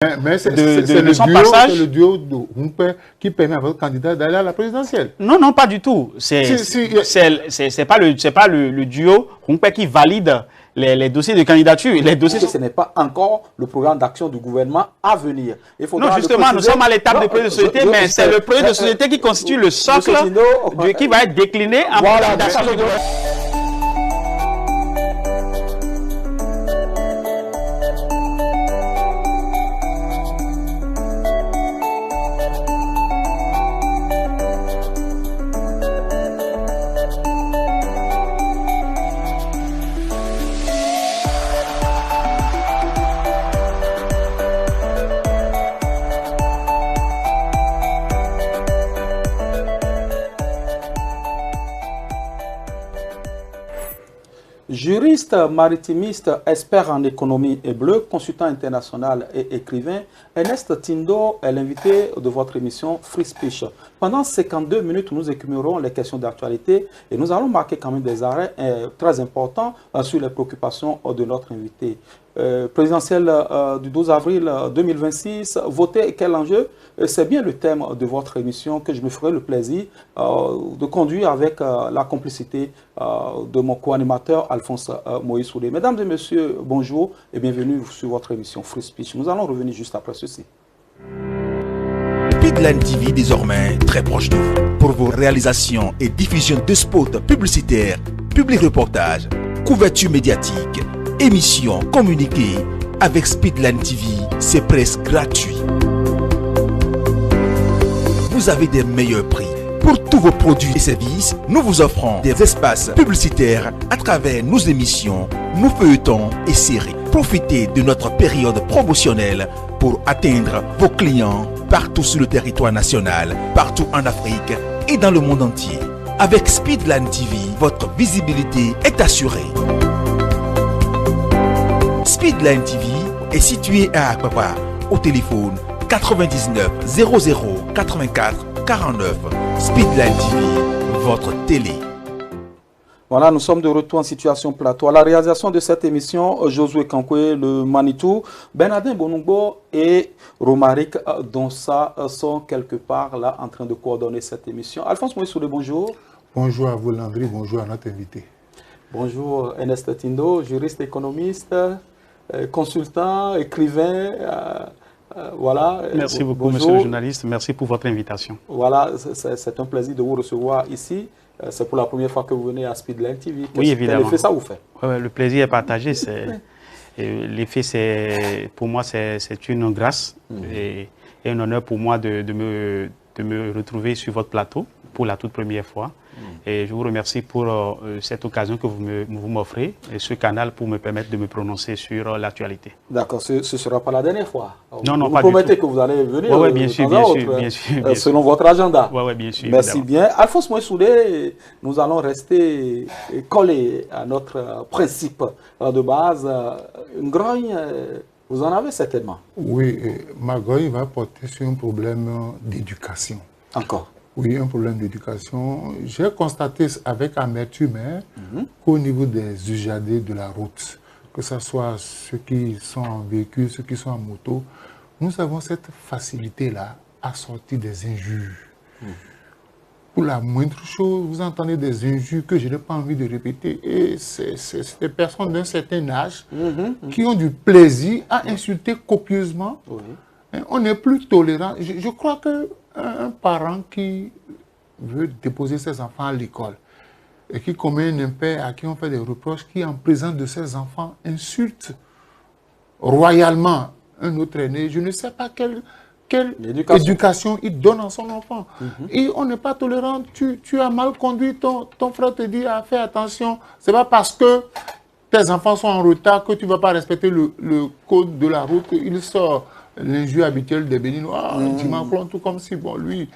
Mais c'est de son passage. C'est le duo de Humpe qui permet à votre candidat d'aller à la présidentielle. Non, non, pas du tout. C'est pas le duo Humpe qui valide les dossiers de candidature. Les dossiers ce n'est pas encore le programme d'action du gouvernement à venir. Non, justement, nous sommes à l'étape de projet de société, mais c'est le projet de société qui constitue le socle qui va être décliné en programme d'action du gouvernement. Juriste, maritimiste, expert en économie et bleu, consultant international et écrivain, Ernest Tindo est l'invité de votre émission Free Speech. Pendant 52 minutes, nous écumérons les questions d'actualité et nous allons marquer quand même des arrêts très importants sur les préoccupations de notre invité. Présidentielle du 12 avril 2026, voter quel enjeu? C'est bien le thème de votre émission que je me ferai le plaisir de conduire avec la complicité de mon co-animateur Alphonse Moïse Soulé. Mesdames et messieurs, bonjour et bienvenue sur votre émission Free Speech. Nous allons revenir juste après ceci. Speedline TV désormais très proche de vous. Pour vos réalisations et diffusion de spots publicitaires, publics reportages, couverture médiatique, émissions, communiquées, avec Speedline TV, c'est presque gratuit. Vous avez des meilleurs prix. Pour tous vos produits et services, nous vous offrons des espaces publicitaires à travers nos émissions, nos feuilletons et séries. Profitez de notre période promotionnelle pour atteindre vos clients partout sur le territoire national, partout en Afrique et dans le monde entier. Avec Speedline TV, votre visibilité est assurée. Speedline TV est situé à Akpapa, au téléphone 99 00 84 49. Speedline TV, votre télé. Voilà, nous sommes de retour en situation plateau. À la réalisation de cette émission, Josué Kankoué, le Manitou, Bernardin Bonungbo et Romaric Donsa sont quelque part là en train de coordonner cette émission. Alphonse Moïse Soulé, bonjour. Bonjour à vous Landry, bonjour à notre invité. Bonjour Ernest Tindo, juriste, économiste, consultant, écrivain. Voilà. Merci beaucoup, monsieur le journaliste. Merci pour votre invitation. Voilà, c'est un plaisir de vous recevoir ici. C'est pour la première fois que vous venez à Speedline TV. Oui, évidemment. Quel effet ça vous fait? Ouais, le plaisir est partagé. L'effet, pour moi, c'est une grâce et un honneur pour moi de me retrouver sur votre plateau pour la toute première fois. Et je vous remercie pour cette occasion que vous m'offrez et ce canal pour me permettre de me prononcer sur l'actualité. D'accord, ce ne sera pas la dernière fois. Non, non, pas du tout. Vous promettez que vous allez venir oui, bien sûr, bien sûr. Selon votre agenda. Oui, bien sûr. Merci évidemment. bien. Alphonse Moïse Soulé, nous allons rester collés à notre principe de base. Une grogne, vous en avez certainement. Oui, ma grogne va porter sur un problème d'éducation. Encore? Oui, un problème d'éducation. J'ai constaté avec amertume qu'au niveau des usagers de la route, que ce soit ceux qui sont en véhicule, ceux qui sont en moto, nous avons cette facilité-là à sortir des injures. Pour la moindre chose, vous entendez des injures que je n'ai pas envie de répéter. Et c'est des personnes d'un certain âge qui ont du plaisir à insulter copieusement. On n'est plus tolérant. Je crois que un parent qui veut déposer ses enfants à l'école et qui commet un impère à qui on fait des reproches, qui en présence de ses enfants insulte royalement un autre aîné, je ne sais pas quelle éducation il donne à son enfant. Et on n'est pas tolérant. Tu as mal conduit, ton frère te dit fais attention. Ce n'est pas parce que tes enfants sont en retard que tu ne vas pas respecter le code de la route. Il sort l'injure habituelle des Béninois, tout comme si, bon, lui,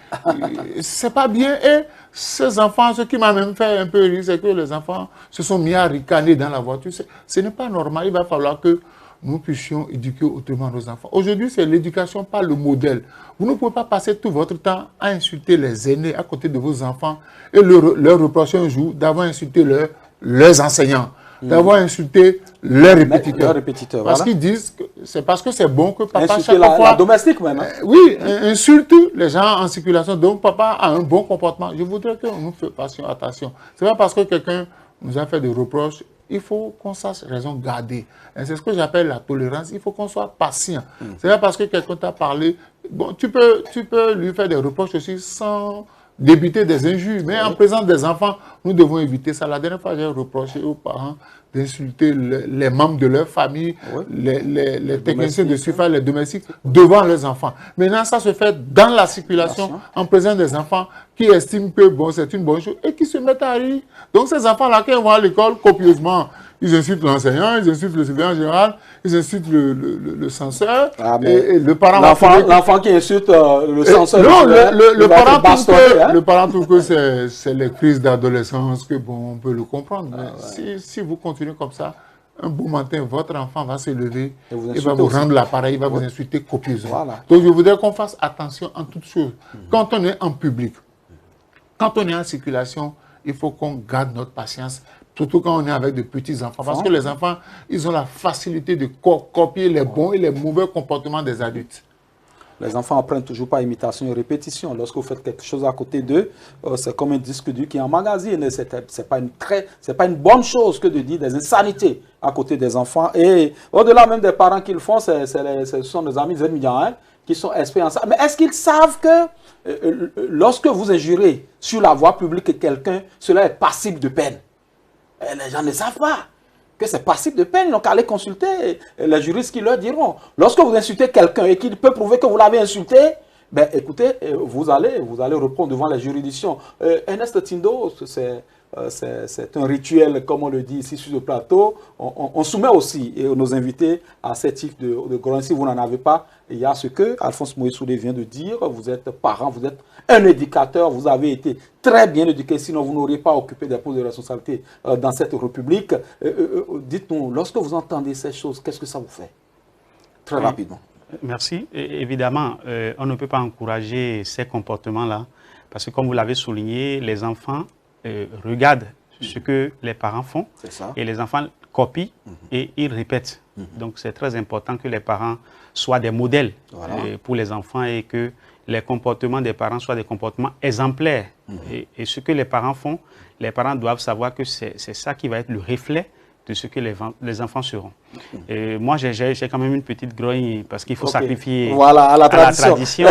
c'est pas bien. Et ces enfants, ce qui m'a même fait un peu rire, c'est que les enfants se sont mis à ricaner dans la voiture. Ce n'est pas normal. Il va falloir que nous puissions éduquer autrement nos enfants. Aujourd'hui, c'est l'éducation par le modèle. Vous ne pouvez pas passer tout votre temps à insulter les aînés à côté de vos enfants et leur reprocher un jour d'avoir insulté leurs enseignants. d'avoir insulté les répétiteurs. Parce voilà. qu'ils disent que c'est parce que c'est bon que papa, insulter chaque fois... la domestique même. Hein. Oui, insulte les gens en circulation. Donc papa a un bon comportement. Je voudrais que nous fassions attention. C'est pas parce que quelqu'un nous a fait des reproches, il faut qu'on sache raison garder. Et c'est ce que j'appelle la tolérance. Il faut qu'on soit patient. C'est pas parce que quelqu'un t'a parlé... Bon, tu peux lui faire des reproches aussi sans débiter des injures. Mais en présence des enfants, nous devons éviter ça. La dernière fois, j'ai reproché aux parents d'insulter les membres de leur famille, les techniciens de surface, les domestiques, devant leurs enfants. Maintenant, ça se fait dans la circulation, en présence des enfants qui estiment que bon, c'est une bonne chose et qui se mettent à rire. Donc, ces enfants-là, quand ils vont à l'école, copieusement, ils insultent l'enseignant, ils insultent le surveillant général, ils insultent le censeur et le parent. L'enfant qui insulte le censeur. Non, le parent trouve que c'est les crises d'adolescence, que bon, on peut le comprendre. Mais si vous continuez comme ça, un beau matin, votre enfant va se lever, il va vous rendre l'appareil, il va vous insulter copieusement. Voilà. Donc je voudrais qu'on fasse attention en toutes choses. Quand on est en public, quand on est en circulation, il faut qu'on garde notre patience. Surtout quand on est avec de petits-enfants. Parce que les enfants, ils ont la facilité de copier les bons et les mauvais comportements des adultes. Les enfants apprennent toujours par imitation et répétition. Lorsque vous faites quelque chose à côté d'eux, c'est comme un disque dur qui emmagasine. Ce n'est pas une bonne chose que de dire des insanités à côté des enfants. Et au-delà même des parents qui le font, ce sont nos amis hein, qui sont experts en ça. Mais est-ce qu'ils savent que lorsque vous injurez sur la voie publique quelqu'un, cela est passible de peine? Les gens ne savent pas que c'est passible de peine. Ils n'ont qu'à aller consulter les juristes qui leur diront. Lorsque vous insultez quelqu'un et qu'il peut prouver que vous l'avez insulté, ben écoutez, vous allez reprendre devant les juridictions. Ernest Tindo, c'est un rituel, comme on le dit ici sur le plateau. On soumet aussi nos invités à ce type de grogne. Si vous n'en avez pas, il y a ce que Alphonse Moïsoulé vient de dire. Vous êtes parent, vous êtes un éducateur, vous avez été très bien éduqué, sinon vous n'auriez pas occupé des postes de responsabilité dans cette République. Dites-nous, lorsque vous entendez ces choses, qu'est-ce que ça vous fait? Très rapidement. Merci. Évidemment, on ne peut pas encourager ces comportements-là, parce que comme vous l'avez souligné, les enfants regardent ce que les parents font, et les enfants copient et ils répètent. Donc c'est très important que les parents soient des modèles pour les enfants et que les comportements des parents soient des comportements exemplaires. Et ce que les parents font, les parents doivent savoir que c'est ça qui va être le reflet de ce que les enfants seront. Et moi, j'ai quand même une petite grogne parce qu'il faut sacrifier à la tradition.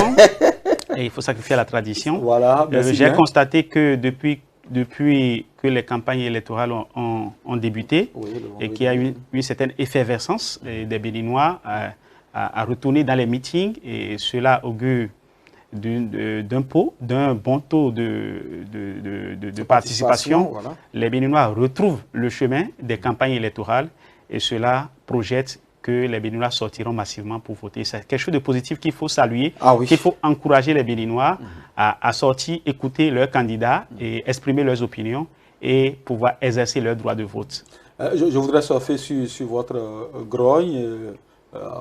Et il faut sacrifier à la tradition. Voilà, j'ai constaté que depuis que les campagnes électorales ont débuté et qu'il y a eu une certaine effervescence des Béninois à retourner dans les meetings, et cela augure d'un bon taux de participation. Voilà. Les Béninois retrouvent le chemin des campagnes électorales et cela projette que les Béninois sortiront massivement pour voter. C'est quelque chose de positif qu'il faut saluer, qu'il faut encourager les Béninois à sortir, écouter leurs candidats et exprimer leurs opinions et pouvoir exercer leur droit de vote. Je voudrais surfer sur votre grogne,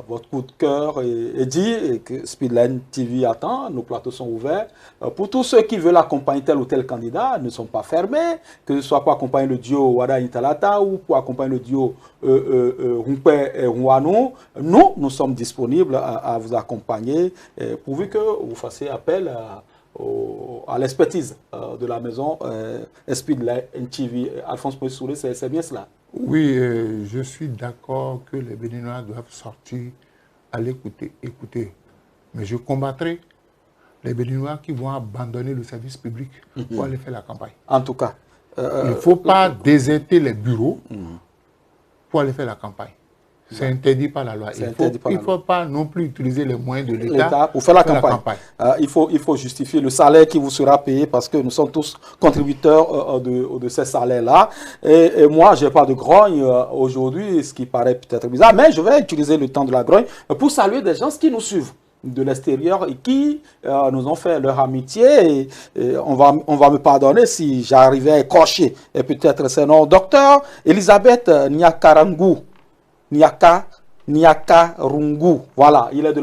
votre coup de cœur et dire que Speedline TV attend, nos plateaux sont ouverts. Pour tous ceux qui veulent accompagner tel ou tel candidat, ne sont pas fermés, que ce soit pour accompagner le duo Wada Italata ou pour accompagner le duo Rumpe et Rouanou. Nous sommes disponibles à vous accompagner, pourvu que vous fassiez appel à l'expertise de la maison Speedline TV. Alphonse Moïsoulé, c'est bien cela? Oui, je suis d'accord que les Béninois doivent sortir à l'écouter. Mais je combattrai les Béninois qui vont abandonner le service public pour aller faire la campagne. En tout cas. Il ne faut pas déserter les bureaux pour aller faire la campagne. C'est interdit par la loi. Il ne faut pas non plus utiliser les moyens de l'État pour faire la campagne. Il faut justifier le salaire qui vous sera payé parce que nous sommes tous contributeurs de ces salaires-là. Et moi, je n'ai pas de grogne aujourd'hui, ce qui paraît peut-être bizarre, mais je vais utiliser le temps de la grogne pour saluer des gens qui nous suivent de l'extérieur et qui nous ont fait leur amitié. Et on va me pardonner si j'arrivais à écorcher peut-être ces noms. Docteur Elisabeth Niakarangou, Niaka Nyakarungu. Voilà, elle est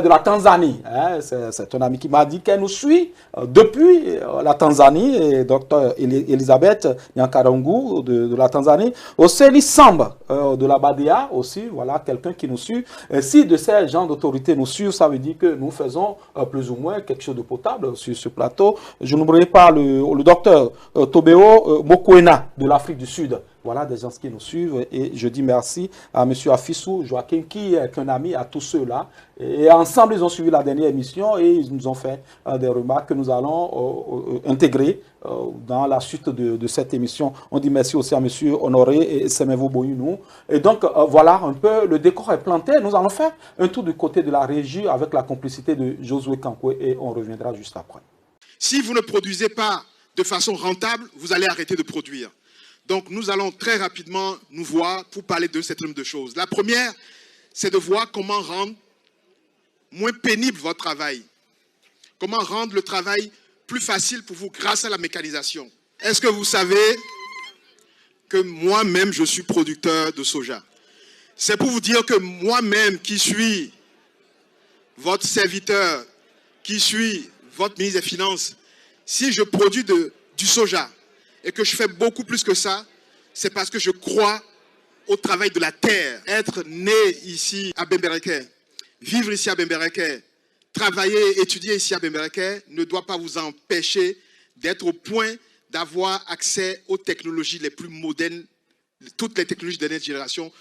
de la Tanzanie. Hein. C'est un ami qui m'a dit qu'elle nous suit depuis la Tanzanie. Et Dr Elisabeth Nyakarungu de la Tanzanie. Oseli Samba de la Badia aussi. Voilà, quelqu'un qui nous suit. Et si de ces gens d'autorité nous suivent, ça veut dire que nous faisons plus ou moins quelque chose de potable sur ce plateau. Je n'oublierai pas le docteur Tobeo Mokoena de l'Afrique du Sud. Voilà des gens qui nous suivent et je dis merci à M. Afissou Joaquin qui est un ami à tous ceux-là. Et ensemble, ils ont suivi la dernière émission et ils nous ont fait des remarques que nous allons intégrer dans la suite de cette émission. On dit merci aussi à M. Honoré et Semevo Boyunou. Et donc, voilà un peu, le décor est planté. Nous allons faire un tour du côté de la régie avec la complicité de Josué Kankwe et on reviendra juste après. Si vous ne produisez pas de façon rentable, vous allez arrêter de produire. Donc, nous allons très rapidement nous voir pour parler d'un certain nombre de choses. La première, c'est de voir comment rendre moins pénible votre travail. Comment rendre le travail plus facile pour vous grâce à la mécanisation. Est-ce que vous savez que moi-même, je suis producteur de soja? C'est pour vous dire que moi-même, qui suis votre serviteur, qui suis votre ministre des Finances, si je produis du soja, et que je fais beaucoup plus que ça, c'est parce que je crois au travail de la terre. Être né ici à Bembereke, vivre ici à Bembereke, travailler et étudier ici à Bembereke ne doit pas vous empêcher d'être au point d'avoir accès aux technologies les plus modernes, toutes les technologies de notre génération.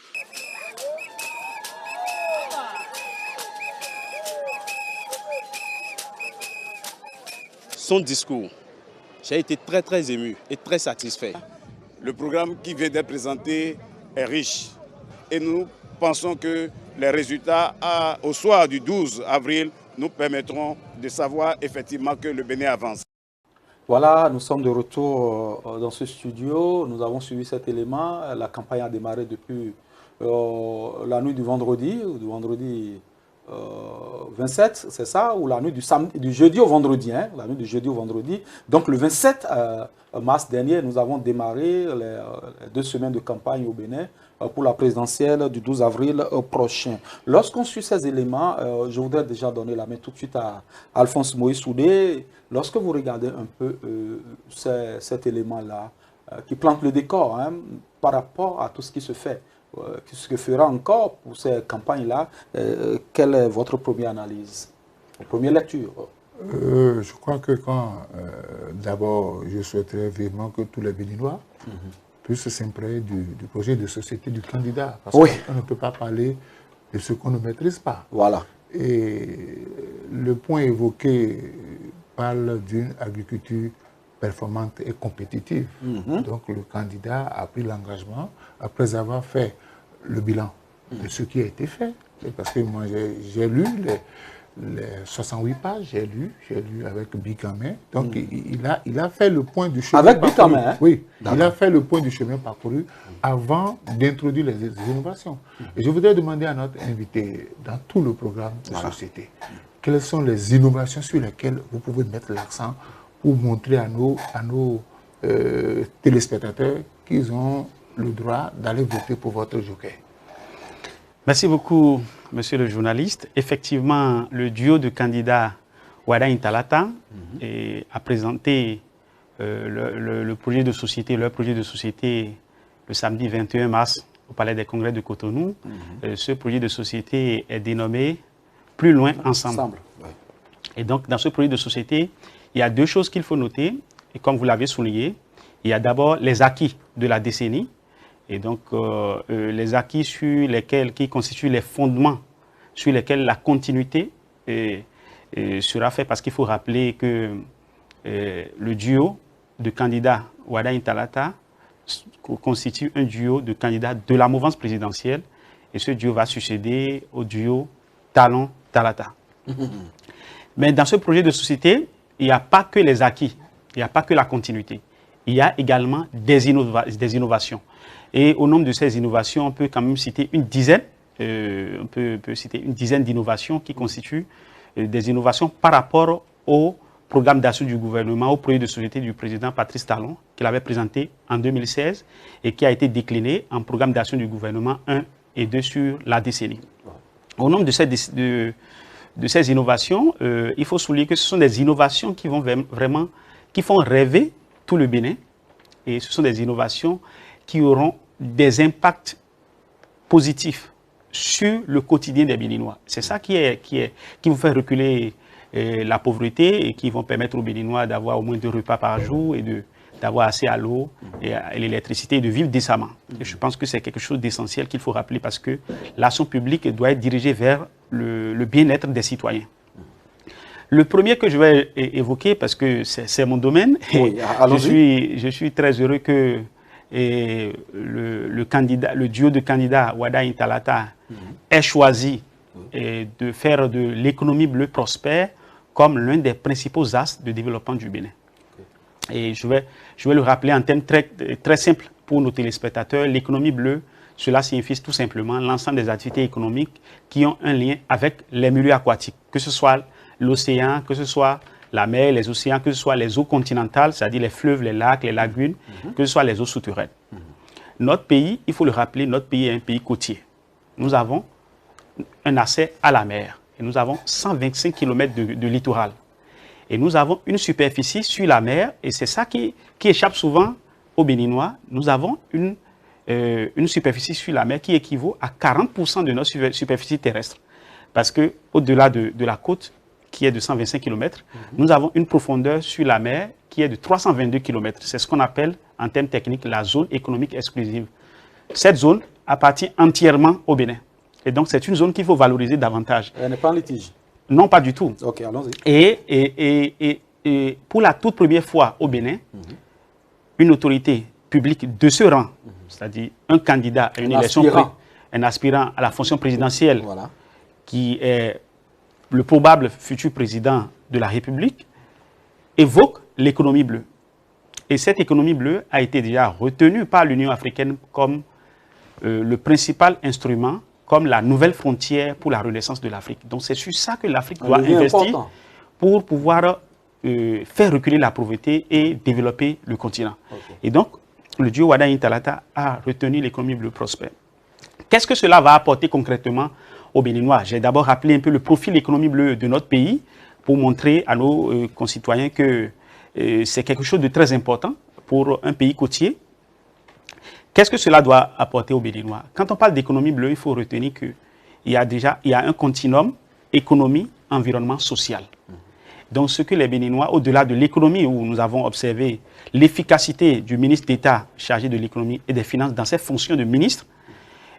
Son discours, j'ai été très ému et très satisfait. Le programme qui vient d'être présenté est riche et nous pensons que les résultats au soir du 12 avril nous permettront de savoir effectivement que le Bénin avance. Voilà, nous sommes de retour dans ce studio. Nous avons suivi cet élément. La campagne a démarré depuis la nuit du vendredi 27, c'est ça, ou la nuit du jeudi au vendredi, hein, la nuit du jeudi au vendredi. Donc le 27 mars dernier, nous avons démarré les 2 semaines de campagne au Bénin pour la présidentielle du 12 avril prochain. Lorsqu'on suit ces éléments, je voudrais déjà donner la main tout de suite à Alphonse Moïse Soudé. Lorsque vous regardez un peu cet élément-là, qui plante le décor hein, par rapport à tout ce qui se fait, ce que fera encore pour ces campagnes-là, quelle est votre première analyse, votre première lecture? Je crois que d'abord, je souhaiterais vraiment que tous les Béninois puissent s'imprégner du projet de société du candidat. Parce qu'on ne peut pas parler de ce qu'on ne maîtrise pas. Voilà. Et le point évoqué parle d'une agriculture performante et compétitive. Donc le candidat a pris l'engagement après avoir fait le bilan de ce qui a été fait. Parce que moi j'ai lu les 68 pages, j'ai lu avec Bigamé. Donc il a fait le point du chemin avec parcouru. Bigamé, hein? Oui, il a fait le point du chemin parcouru avant d'introduire les innovations. Et je voudrais demander à notre invité, dans tout le programme de société, quelles sont les innovations sur lesquelles vous pouvez mettre l'accent pour montrer à nos téléspectateurs qu'ils ont le droit d'aller voter pour votre joker. Merci beaucoup, monsieur le journaliste. Effectivement, le duo de candidats Wada Intalata a présenté le projet de société, leur projet de société le samedi 21 mars au Palais des Congrès de Cotonou. Ce projet de société est dénommé Plus loin ensemble. Et donc, dans ce projet de société, il y a 2 choses qu'il faut noter. Et comme vous l'avez souligné, il y a d'abord les acquis de la décennie. Et donc, les acquis qui constituent les fondements sur lesquels la continuité sera faite. Parce qu'il faut rappeler que le duo de candidats Wada Intalata constitue un duo de candidats de la mouvance présidentielle. Et ce duo va succéder au duo Talon-Talata. Mais dans ce projet de société, il n'y a pas que les acquis, il n'y a pas que la continuité. Il y a également des innovations. Et au nombre de ces innovations, on peut quand même citer une dizaine, d'innovations qui constituent des innovations par rapport au programme d'action du gouvernement, au projet de société du président Patrice Talon, qu'il avait présenté en 2016 et qui a été décliné en programme d'action du gouvernement 1 et 2 sur la décennie. Au nombre de ces innovations, il faut souligner que ce sont des innovations qui vont vraiment, qui font rêver tout le Bénin, et ce sont des innovations qui auront des impacts positifs sur le quotidien des Béninois. C'est ça qui vous fait reculer la pauvreté et qui vont permettre aux Béninois d'avoir au moins 2 repas par jour et d'avoir assez à l'eau et à l'électricité et de vivre décemment. Et je pense que c'est quelque chose d'essentiel qu'il faut rappeler parce que l'action publique doit être dirigée vers le bien-être des citoyens. Le premier que je vais évoquer, parce que c'est mon domaine, oui, je suis très heureux que le duo de candidats Wada Intalata ait choisi de faire de l'économie bleue prospère comme l'un des principaux axes de développement du Bénin. Et je vais le rappeler en termes très simples pour nos téléspectateurs. L'économie bleue, cela signifie tout simplement l'ensemble des activités économiques qui ont un lien avec les milieux aquatiques, que ce soit l'océan, que ce soit la mer, les océans, que ce soit les eaux continentales, c'est-à-dire les fleuves, les lacs, les lagunes, que ce soit les eaux souterraines. Notre pays, il faut le rappeler, notre pays est un pays côtier. Nous avons un accès à la mer et nous avons 125 km de littoral. Et nous avons une superficie sur la mer, et c'est ça qui échappe souvent aux Béninois. Nous avons une superficie sur la mer qui équivaut à 40% de notre superficie terrestre. Parce qu'au-delà de la côte, qui est de 125 km, nous avons une profondeur sur la mer qui est de 322 km. C'est ce qu'on appelle, en termes techniques, la zone économique exclusive. Cette zone appartient entièrement au Bénin. Et donc, c'est une zone qu'il faut valoriser davantage. Elle n'est pas en litige? Non, pas du tout. Ok, allons-y. Et pour la toute première fois au Bénin, une autorité publique de ce rang, c'est-à-dire un candidat à une élection, un aspirant à la fonction présidentielle, voilà, qui est le probable futur président de la République, évoque l'économie bleue. Et cette économie bleue a été déjà retenue par l'Union africaine comme le principal instrument, comme la nouvelle frontière pour la renaissance de l'Afrique. Donc c'est sur ça que l'Afrique doit investir pour pouvoir faire reculer la pauvreté et développer le continent. Okay. Et donc, le duo Wada Intalata a retenu l'économie bleue prospère. Qu'est-ce que cela va apporter concrètement aux Béninois? J'ai d'abord rappelé un peu le profil économie bleue de notre pays pour montrer à nos concitoyens que c'est quelque chose de très important pour un pays côtier. Qu'est-ce que cela doit apporter aux Béninois? Quand on parle d'économie bleue, il faut retenir qu'il y a un continuum économie, environnement, social. Donc ce que les Béninois, au-delà de l'économie où nous avons observé l'efficacité du ministre d'État chargé de l'économie et des finances dans ses fonctions de ministre,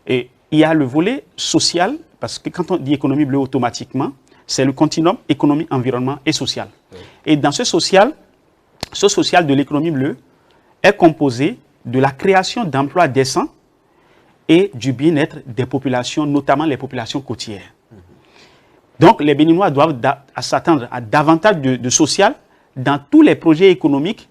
et il y a le volet social, parce que quand on dit économie bleue automatiquement, c'est le continuum économie, environnement et social. Et dans ce social de l'économie bleue est composé de la création d'emplois décents et du bien-être des populations, notamment les populations côtières. Donc, les Béninois doivent s'attendre à davantage de social dans tous les projets économiques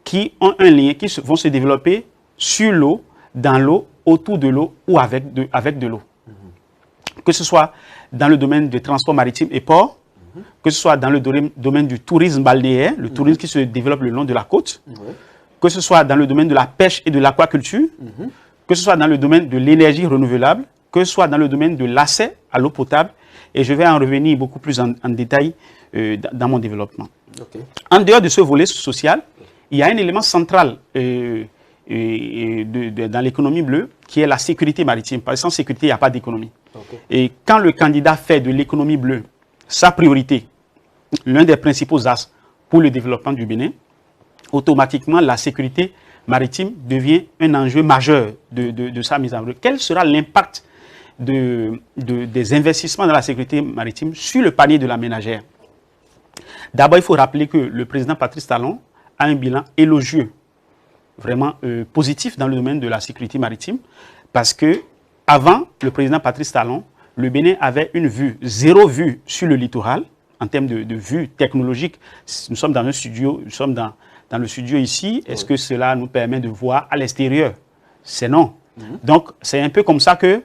qui ont un lien, qui vont se développer sur l'eau, dans l'eau, autour de l'eau ou avec de l'eau. Que ce soit dans le domaine du transport maritime et port, que ce soit dans le domaine du tourisme balnéaire, le tourisme qui se développe le long de la côte, que ce soit dans le domaine de la pêche et de l'aquaculture, que ce soit dans le domaine de l'énergie renouvelable, que ce soit dans le domaine de l'accès à l'eau potable, et je vais en revenir beaucoup plus en détail dans mon développement. Okay. En dehors de ce volet social, il y a un élément central dans l'économie bleue qui est la sécurité maritime. Parce que sans sécurité, il n'y a pas d'économie. Okay. Et quand le candidat fait de l'économie bleue sa priorité, l'un des principaux axes pour le développement du Bénin, automatiquement la sécurité maritime devient un enjeu majeur de sa mise en œuvre. Quel sera l'impact des investissements dans la sécurité maritime sur le panier de la ménagère? D'abord, il faut rappeler que le président Patrice Talon a un bilan élogieux, vraiment positif dans le domaine de la sécurité maritime, parce que avant le président Patrice Talon, le Bénin avait une vue, zéro vue sur le littoral, en termes de vue technologique. Nous sommes dans un studio, nous sommes dans le studio ici. Est-ce que cela nous permet de voir à l'extérieur? C'est non. Donc, c'est un peu comme ça que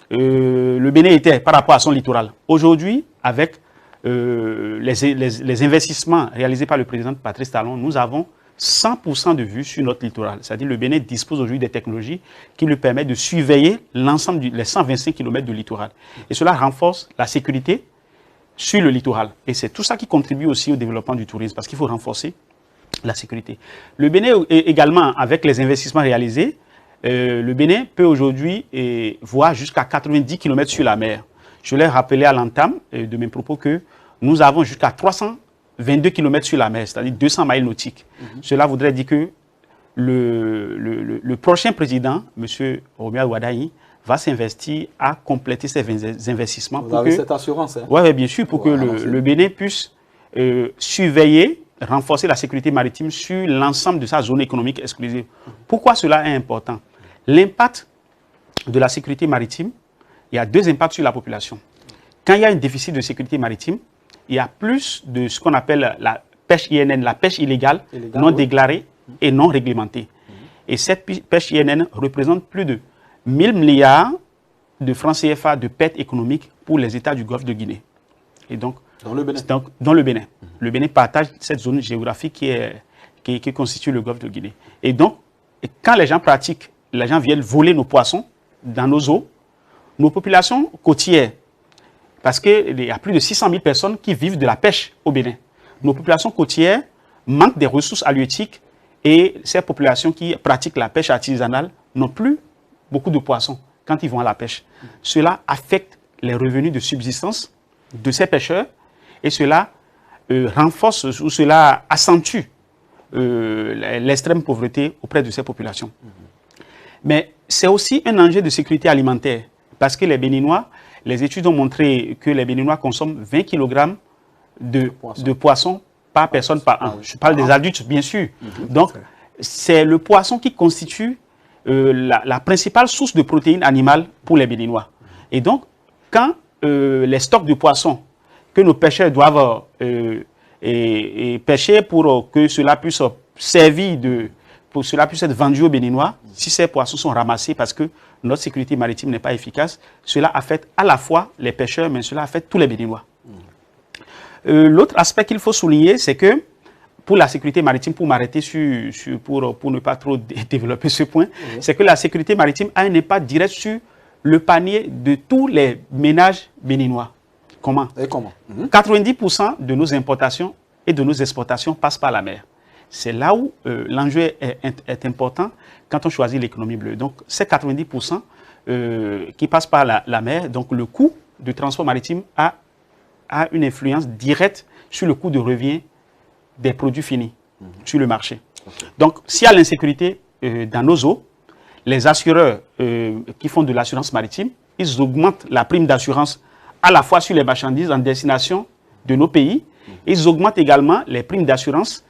le Bénin était par rapport à son littoral. Aujourd'hui, avec les investissements réalisés par le président Patrice Talon, nous avons 100% de vue sur notre littoral. C'est-à-dire le Bénin dispose aujourd'hui des technologies qui lui permettent de surveiller l'ensemble des 125 km de littoral. Et cela renforce la sécurité sur le littoral. Et c'est tout ça qui contribue aussi au développement du tourisme, parce qu'il faut renforcer la sécurité. Le Bénin également, avec les investissements réalisés, le Bénin peut aujourd'hui voir jusqu'à 90 km sur la mer. Je l'ai rappelé à l'entame de mes propos que nous avons jusqu'à 322 km sur la mer, c'est-à-dire 200 miles nautiques. Cela voudrait dire que le prochain président, M. Romuald Wardani, va s'investir à compléter ces investissements. Vous avez cette assurance, hein? Oui, bien sûr, pour que le Bénin puisse surveiller, renforcer la sécurité maritime sur l'ensemble de sa zone économique exclusive. Pourquoi cela est important? L'impact de la sécurité maritime, il y a deux impacts sur la population. Quand il y a un déficit de sécurité maritime, il y a plus de ce qu'on appelle la pêche INN, la pêche illégale, non déclarée et non réglementée. Et cette pêche INN représente plus de 1000 milliards de francs CFA de pertes économiques pour les États du Golfe de Guinée. Et donc, dans le Bénin. Le Bénin partage cette zone géographique qui constitue le Golfe de Guinée. Et donc, quand les gens viennent voler nos poissons dans nos eaux, nos populations côtières, parce qu'il y a plus de 600 000 personnes qui vivent de la pêche au Bénin. Nos populations côtières manquent des ressources halieutiques et ces populations qui pratiquent la pêche artisanale n'ont plus beaucoup de poissons quand ils vont à la pêche. Cela affecte les revenus de subsistance de ces pêcheurs et cela renforce ou cela accentue l'extrême pauvreté auprès de ces populations. Mais c'est aussi un enjeu de sécurité alimentaire parce que les Béninois, les études ont montré que les Béninois consomment 20 kg de poissons par personne par an. Je parle des adultes, bien sûr. Donc, c'est le poisson qui constitue la principale source de protéines animales pour les Béninois. Et donc, quand les stocks de poissons que nos pêcheurs doivent pêcher pour que cela puisse servir pour que cela puisse être vendu aux Béninois, si ces poissons sont ramassés parce que notre sécurité maritime n'est pas efficace, cela affecte à la fois les pêcheurs, mais cela affecte tous les Béninois. L'autre aspect qu'il faut souligner, c'est que pour la sécurité maritime, pour m'arrêter pour ne pas trop développer ce point, c'est que la sécurité maritime a un impact direct sur le panier de tous les ménages béninois. Comment? 90% de nos importations et de nos exportations passent par la mer. C'est là où l'enjeu est important quand on choisit l'économie bleue. Donc, ces 90% qui passent par la mer, donc le coût de transport maritime a une influence directe sur le coût de revient des produits finis sur le marché. Donc, s'il y a l'insécurité dans nos eaux, les assureurs qui font de l'assurance maritime, ils augmentent la prime d'assurance à la fois sur les marchandises en destination de nos pays. Ils augmentent également les primes d'assurance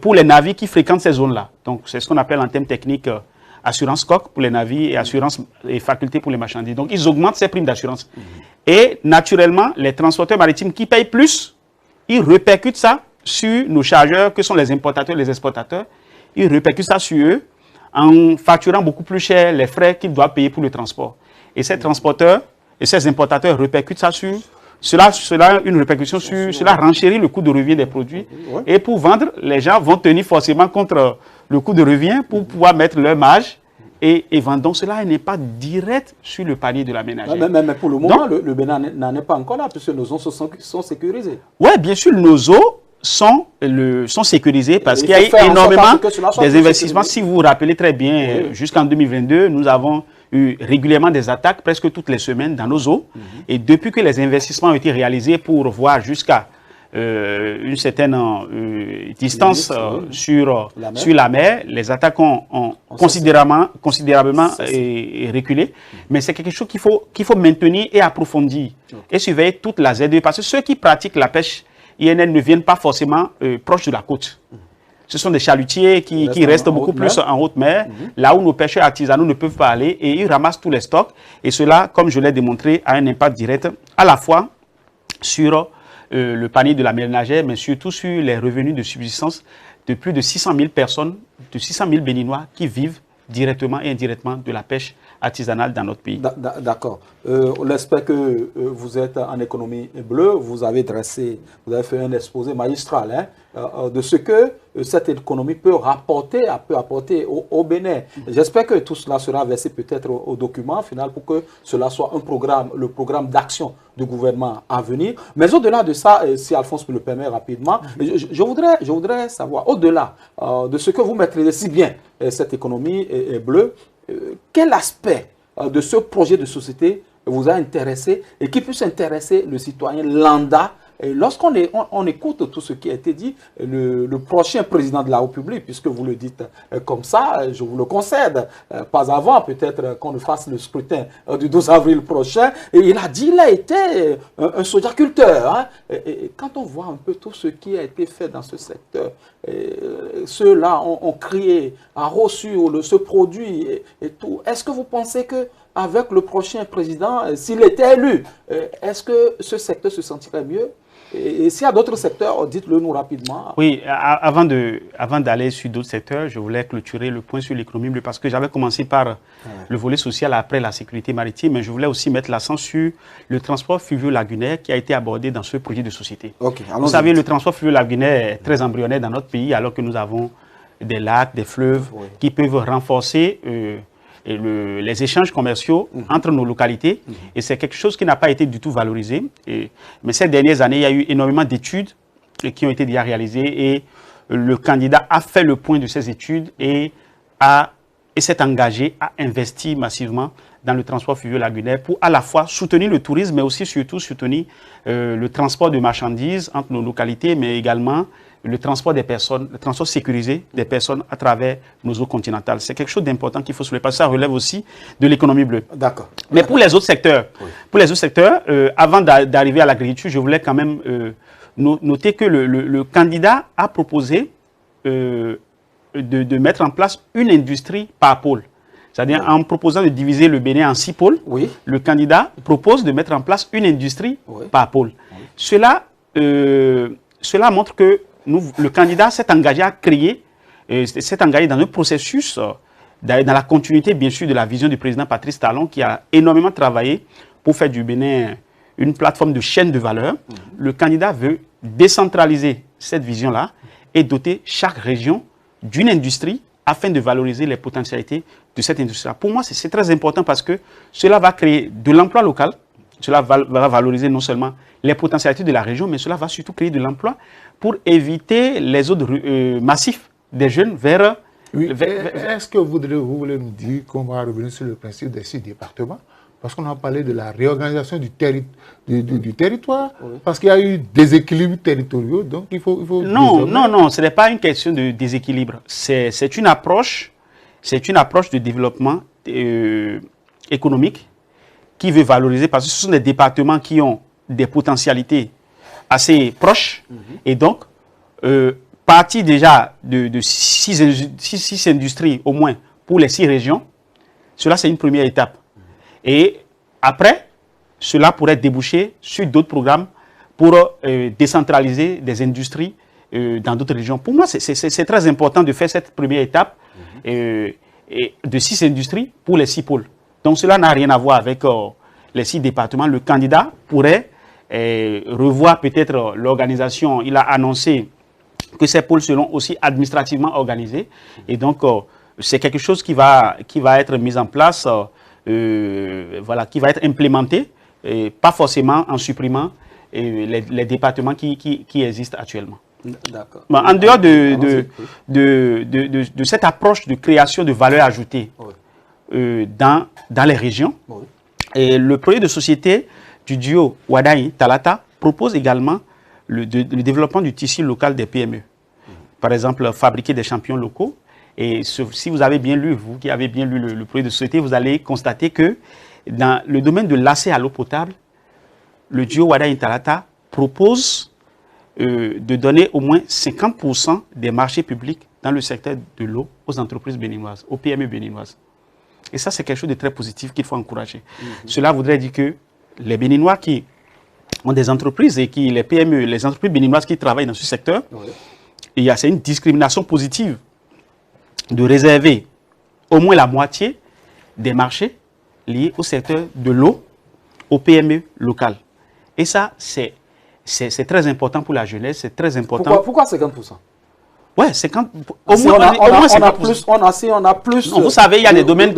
pour les navires qui fréquentent ces zones-là. Donc, c'est ce qu'on appelle en termes techniques assurance coque pour les navires et assurance et faculté pour les marchandises. Donc, ils augmentent ces primes d'assurance. Et naturellement, les transporteurs maritimes qui payent plus, ils répercutent ça sur nos chargeurs, que sont les importateurs et les exportateurs. Ils répercutent ça sur eux en facturant beaucoup plus cher les frais qu'ils doivent payer pour le transport. Et ces transporteurs et ces importateurs répercutent ça sur... Cela a une répercussion sur... Cela renchérit le coût de revient des produits. Et pour vendre, les gens vont tenir forcément contre le coût de revient pour pouvoir mettre leur marge et vendre. Donc cela a un impact direct sur le panier de la ménagère. Mais pour le moment, le Bénin n'en est pas encore là, puisque nos eaux sont sécurisées. Oui, bien sûr, nos eaux sont sécurisées parce qu'il y a énormément des investissements. Si vous vous rappelez très bien, jusqu'en 2022, nous avons eu régulièrement des attaques presque toutes les semaines dans nos eaux. Et depuis que les investissements ont été réalisés pour voir jusqu'à une certaine distance sur la mer, les attaques ont considérablement reculé. Mais c'est quelque chose qu'il faut maintenir et approfondir et surveiller toute la ZE. Parce que ceux qui pratiquent la pêche INN ne viennent pas forcément proches de la côte. Ce sont des chalutiers qui restent beaucoup plus en haute mer, là où nos pêcheurs artisanaux ne peuvent pas aller, et ils ramassent tous les stocks. Et cela, comme je l'ai démontré, a un impact direct à la fois sur le panier de la ménagère, mais surtout sur les revenus de subsistance de plus de 600 000 personnes, de 600 000 Béninois qui vivent directement et indirectement de la pêche artisanale dans notre pays. D'accord. On espère que vous êtes en économie bleue. Vous avez fait un exposé magistral de ce que cette économie peut apporter au Bénin. J'espère que tout cela sera versé peut-être au document final pour que cela soit le programme d'action du gouvernement à venir. Mais au-delà de ça, si Alphonse me le permet rapidement, je voudrais savoir, au-delà de ce que vous maîtrisez si bien, cette économie bleue, quel aspect de ce projet de société vous a intéressé et qui puisse intéresser le citoyen lambda? Lorsqu'on écoute tout ce qui a été dit, le prochain président de la République, puisque vous le dites comme ça, je vous le concède, pas avant peut-être qu'on ne fasse le scrutin du 12 avril prochain, et il a été un sojaculteur. Hein. Et quand on voit un peu tout ce qui a été fait dans ce secteur, ceux-là ont crié, a reçu ce produit et tout. Est-ce que vous pensez que avec le prochain président, s'il était élu, est-ce que ce secteur se sentirait mieux? Et s'il y a d'autres secteurs, dites-le nous rapidement. Oui, avant d'aller sur d'autres secteurs, je voulais clôturer le point sur l'économie bleue parce que j'avais commencé par le volet social après la sécurité maritime, mais je voulais aussi mettre l'accent sur le transport fluvio-lagunaire qui a été abordé dans ce projet de société. Vous savez, le transport fluvio-lagunaire est très embryonnaire dans notre pays alors que nous avons des lacs, des fleuves qui peuvent renforcer les échanges commerciaux entre nos localités. Et c'est quelque chose qui n'a pas été du tout valorisé. Mais ces dernières années, il y a eu énormément d'études qui ont été déjà réalisées et le candidat a fait le point de ces études et s'est engagé à investir massivement dans le transport fluvio-lagunaire pour à la fois soutenir le tourisme, mais aussi surtout soutenir le transport de marchandises entre nos localités, mais également le transport des personnes, le transport sécurisé des personnes à travers nos eaux continentales. C'est quelque chose d'important qu'il faut soulever parce que ça relève aussi de l'économie bleue. D'accord. Mais pour les autres secteurs, avant d'arriver à l'agriculture, je voulais quand même noter que le candidat a proposé de mettre en place une industrie par pôle. C'est-à-dire en proposant de diviser le Bénin en 6 pôles, le candidat propose de mettre en place une industrie par pôle. Cela montre que le candidat s'est engagé à créer, s'est engagé dans un processus, dans la continuité bien sûr de la vision du président Patrice Talon qui a énormément travaillé pour faire du Bénin une plateforme de chaîne de valeur. Le candidat veut décentraliser cette vision-là et doter chaque région d'une industrie afin de valoriser les potentialités de cette industrie-là. Pour moi, c'est très important parce que cela va créer de l'emploi local, cela va valoriser non seulement les potentialités de la région, mais cela va surtout créer de l'emploi pour éviter les autres massifs des jeunes vers... Est-ce que vous voulez nous dire qu'on va revenir sur le principe des 6 départements? Parce qu'on a parlé de la réorganisation du territoire, parce qu'il y a eu des équilibres territoriaux, donc il faut Non, ce n'est pas une question de déséquilibre. C'est une approche de développement économique qui veut valoriser, parce que ce sont des départements qui ont des potentialités assez proches, et donc, partir déjà de 6 industries au moins pour les 6 régions, cela c'est une première étape. Et après, cela pourrait déboucher sur d'autres programmes pour décentraliser des industries dans d'autres régions. Pour moi, c'est très important de faire cette première étape de 6 industries pour les 6 pôles. Donc cela n'a rien à voir avec les 6 départements. Le candidat pourrait revoir peut-être l'organisation. Il a annoncé que ces pôles seront aussi administrativement organisés. Et donc, c'est quelque chose qui va être mis en place, qui va être implémenté, et pas forcément en supprimant les départements qui existent actuellement. D'accord. En dehors de cette approche de création de valeur ajoutée dans les régions, et le projet de société du duo Wadaï-Talata propose également le développement du tissu local des PME. Par exemple, fabriquer des champions locaux. Et si vous avez bien lu, vous qui avez bien lu le projet de société, vous allez constater que dans le domaine de l'accès à l'eau potable, le duo Wadaï-Talata propose de donner au moins 50% des marchés publics dans le secteur de l'eau aux entreprises béninoises, aux PME béninoises. Et ça, c'est quelque chose de très positif qu'il faut encourager. Cela voudrait dire que les Béninois qui ont des entreprises et les PME, les entreprises béninoises qui travaillent dans ce secteur, c'est une discrimination positive de réserver au moins la moitié des marchés liées au secteur de l'eau, aux PME locales. Et ça, c'est très important pour la jeunesse, c'est très important. Pourquoi 50%? Ouais, 50%. Au moins, on a plus. Non, vous savez, il y a des domaines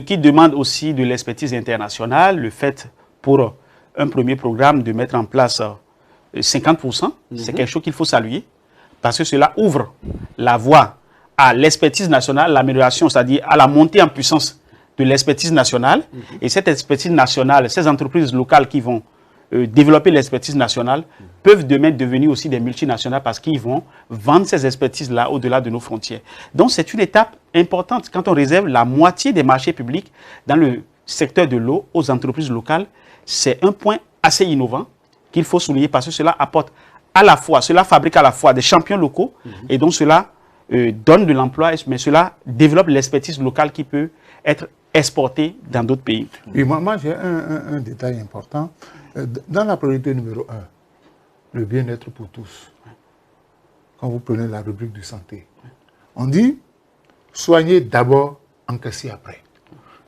qui demandent aussi de l'expertise internationale. Le fait pour un premier programme de mettre en place 50%, c'est quelque chose qu'il faut saluer parce que cela ouvre la voie à l'expertise nationale, l'amélioration, c'est-à-dire à la montée en puissance de l'expertise nationale. Et cette expertise nationale, ces entreprises locales qui vont développer l'expertise nationale peuvent demain devenir aussi des multinationales parce qu'ils vont vendre ces expertises-là au-delà de nos frontières. Donc, c'est une étape importante quand on réserve la moitié des marchés publics dans le secteur de l'eau aux entreprises locales. C'est un point assez innovant qu'il faut souligner parce que cela apporte à la fois, cela fabrique à la fois des champions locaux et donc cela donne de l'emploi, mais cela développe l'expertise locale qui peut être exportée dans d'autres pays. Et moi j'ai un détail important. Dans la priorité numéro 1, le bien-être pour tous, quand vous prenez la rubrique de santé, on dit soigner d'abord, encaisser après.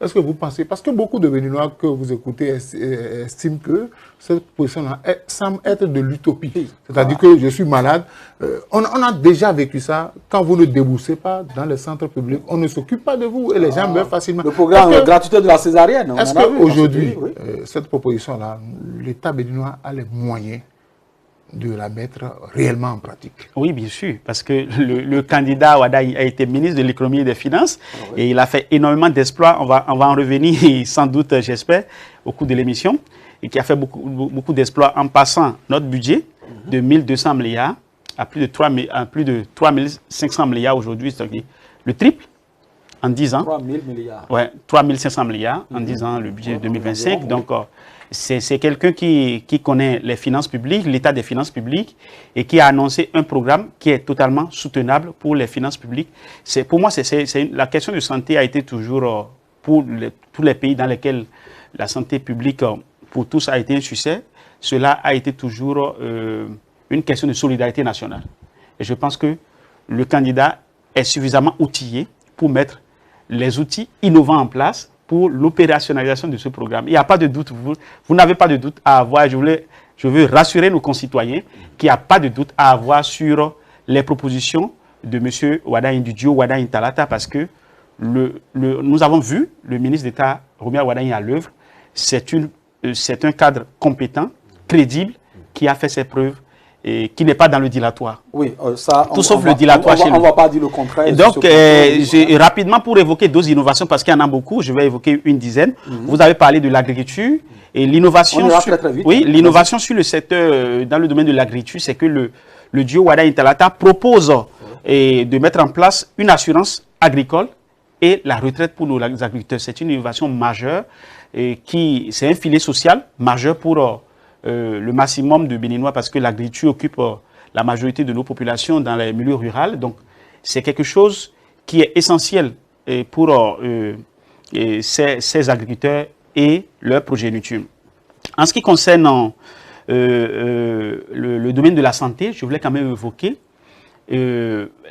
Est-ce que vous pensez, parce que beaucoup de Béninois que vous écoutez estiment que cette position-là semble être de l'utopie. C'est-à-dire que je suis malade. On a déjà vécu ça. Quand vous ne déboursez pas dans les centres publics, on ne s'occupe pas de vous et les gens meurent facilement. Le programme de gratuité de la césarienne. Est-ce qu'aujourd'hui, cette proposition-là, l'État béninois a les moyens de la mettre réellement en pratique? Oui, bien sûr, parce que le candidat Wada a été ministre de l'économie et des finances et il a fait énormément d'exploits. On va en revenir sans doute, j'espère, au cours de l'émission, et qui a fait beaucoup d'exploits en passant notre budget de 1200 milliards à plus de 3500 milliards aujourd'hui, c'est-à-dire le triple en 10 ans. 3000 milliards. Ouais, 3500 milliards en 10 ans, le budget de 2025. Donc, c'est quelqu'un qui connaît les finances publiques, l'état des finances publiques, et qui a annoncé un programme qui est totalement soutenable pour les finances publiques. Pour moi, la question de santé a été toujours, pour tous les pays dans lesquels la santé publique pour tous a été un succès, cela a été toujours une question de solidarité nationale. Et je pense que le candidat est suffisamment outillé pour mettre les outils innovants en place pour l'opérationnalisation de ce programme. Il n'y a pas de doute, vous n'avez pas de doute à avoir. Je veux rassurer nos concitoyens qu'il n'y a pas de doute à avoir sur les propositions de M. Wada Indudio, Wada Intalata, parce que nous avons vu le ministre d'État, Romeo Wada à l'œuvre. C'est un cadre compétent, crédible, qui a fait ses preuves et qui n'est pas dans le dilatoire. Oui, ça, tout sauf le dilatoire chez nous. On ne va pas dire le contraire. Et donc, rapidement, pour évoquer d'autres innovations, parce qu'il y en a beaucoup, je vais évoquer une dizaine. Vous avez parlé de l'agriculture et l'innovation. Oui, l'innovation sur le secteur, dans le domaine de l'agriculture, c'est que le duo Wada Intalata propose de mettre en place une assurance agricole et la retraite pour nos agriculteurs. C'est une innovation majeure et c'est un filet social majeur pour le maximum de Béninois parce que l'agriculture occupe la majorité de nos populations dans les milieux ruraux. Donc, c'est quelque chose qui est essentiel pour ces agriculteurs et leur progéniture. En ce qui concerne le domaine de la santé, je voulais quand même évoquer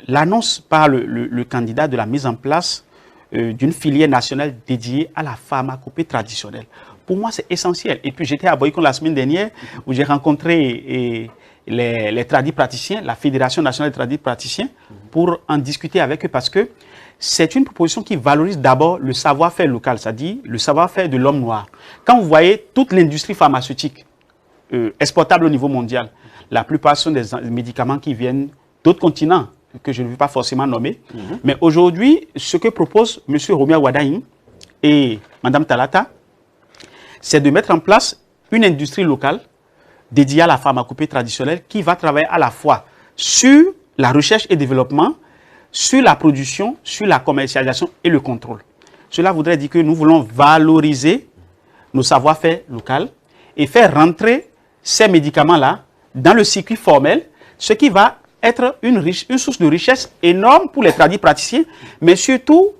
l'annonce par le candidat de la mise en place d'une filière nationale dédiée à la pharmacopée traditionnelle. Pour moi, c'est essentiel. Et puis, j'étais à Boycon la semaine dernière où j'ai rencontré les tradipraticiens, la Fédération nationale des tradipraticiens, pour en discuter avec eux parce que c'est une proposition qui valorise d'abord le savoir-faire local, c'est-à-dire le savoir-faire de l'homme noir. Quand vous voyez toute l'industrie pharmaceutique exportable au niveau mondial, la plupart sont des médicaments qui viennent d'autres continents que je ne veux pas forcément nommer. Mais aujourd'hui, ce que propose M. Romeo Wada et Mme Talata, c'est de mettre en place une industrie locale dédiée à la pharmacopée traditionnelle qui va travailler à la fois sur la recherche et développement, sur la production, sur la commercialisation et le contrôle. Cela voudrait dire que nous voulons valoriser nos savoir-faire locaux et faire rentrer ces médicaments-là dans le circuit formel, ce qui va être une source de richesse énorme pour les tradipraticiens, mais surtout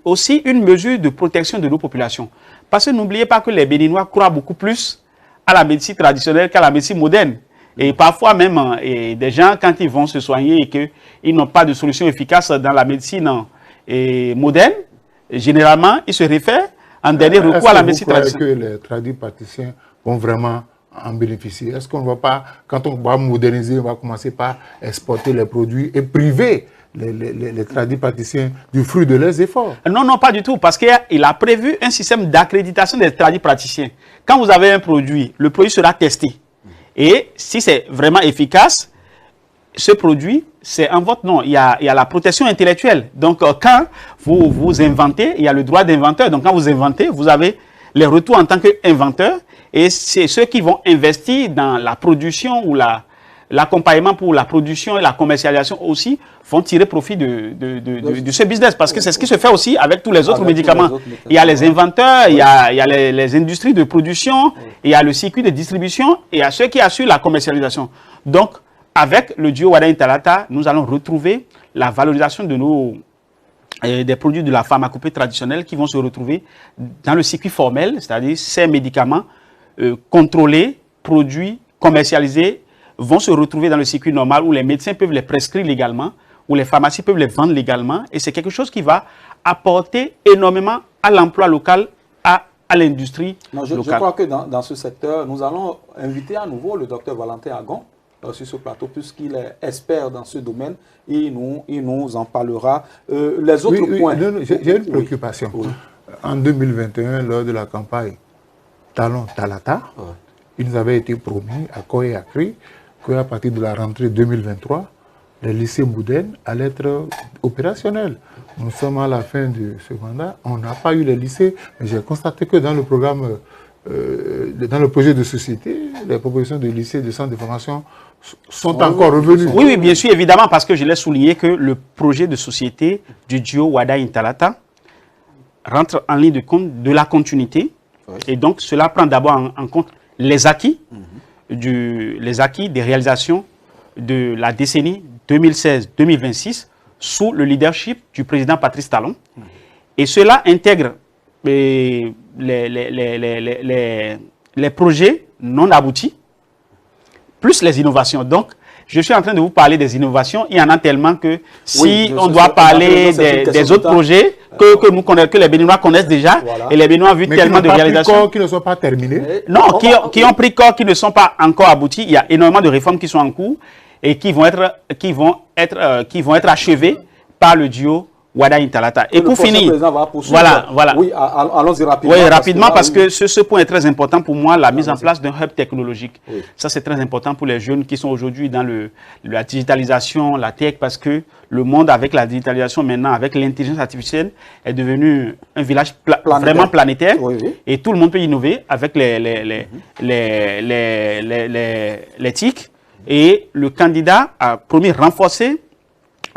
aussi une mesure de protection de nos populations. Parce que n'oubliez pas que les Béninois croient beaucoup plus à la médecine traditionnelle qu'à la médecine moderne. Et parfois même, des gens, quand ils vont se soigner et qu'ils n'ont pas de solution efficace dans la médecine moderne, généralement, ils se réfèrent en dernier recours à la médecine traditionnelle. Est-ce que les tradipraticiens vont vraiment en bénéficier? Est-ce qu'on ne va pas, quand on va moderniser, on va commencer par exporter les produits et priver les tradipraticiens du fruit de leurs efforts? Non, non, pas du tout, parce qu'il a prévu un système d'accréditation des tradipraticiens. Quand vous avez un produit, le produit sera testé. Et si c'est vraiment efficace, ce produit, c'est en votre nom. Il y a la protection intellectuelle. Donc, quand vous inventez, il y a le droit d'inventeur. Donc, quand vous inventez, vous avez les retours en tant qu'inventeur. Et c'est ceux qui vont investir dans la production ou l'accompagnement pour la production et la commercialisation aussi vont tirer profit de ce business. Parce que c'est ce qui se fait aussi avec tous les autres médicaments. Il y a les inventeurs, il y a les industries de production, il y a le circuit de distribution et il y a ceux qui assurent la commercialisation. Donc, avec le duo Wada Intalata, nous allons retrouver la valorisation de des produits de la pharmacopée traditionnelle qui vont se retrouver dans le circuit formel, c'est-à-dire ces médicaments contrôlés, produits, commercialisés, vont se retrouver dans le circuit normal où les médecins peuvent les prescrire légalement, où les pharmacies peuvent les vendre légalement. Et c'est quelque chose qui va apporter énormément à l'emploi local, à l'industrie locale. Je crois que dans ce secteur, nous allons inviter à nouveau le docteur Valentin Agon sur ce plateau, puisqu'il est expert dans ce domaine. Il nous en parlera. Les autres points. J'ai une préoccupation. Oui. En 2021, lors de la campagne Talon Talata, il nous avait été promis à corps et à cri qu'à partir de la rentrée 2023, les lycées Mouden allaient être opérationnels. Nous sommes à la fin de ce mandat, on n'a pas eu les lycées, mais j'ai constaté que dans le programme, dans le projet de société, les propositions de lycées, de centres de formation sont encore revenues. Oui, oui, bien sûr, évidemment, parce que je l'ai souligné que le projet de société du duo Wada Intalata rentre en ligne de compte de la continuité. Et donc, cela prend d'abord en compte les acquis, les acquis des réalisations de la décennie 2016-2026 sous le leadership du président Patrice Talon. Et cela intègre les projets non aboutis, plus les innovations. Donc, je suis en train de vous parler des innovations. Il y en a tellement que si on doit parler des autres projets que les Béninois connaissent déjà, et les Béninois ont vu tellement de réalisations. Qui ne sont pas terminées. Non, qui ont pris corps, qui ne sont pas encore aboutis. Il y a énormément de réformes qui sont en cours et qui vont être achevées par le duo Wada Intalata. Et pour finir, voilà. Oui, allons-y rapidement. Oui, rapidement parce que ce point est très important pour moi, la mise en place d'un hub technologique. Oui. Ça, c'est très important pour les jeunes qui sont aujourd'hui dans la digitalisation, la tech, parce que le monde avec la digitalisation maintenant, avec l'intelligence artificielle, est devenu un village vraiment planétaire. Oui, oui. Et tout le monde peut innover avec les TIC. Et le candidat a promis renforcer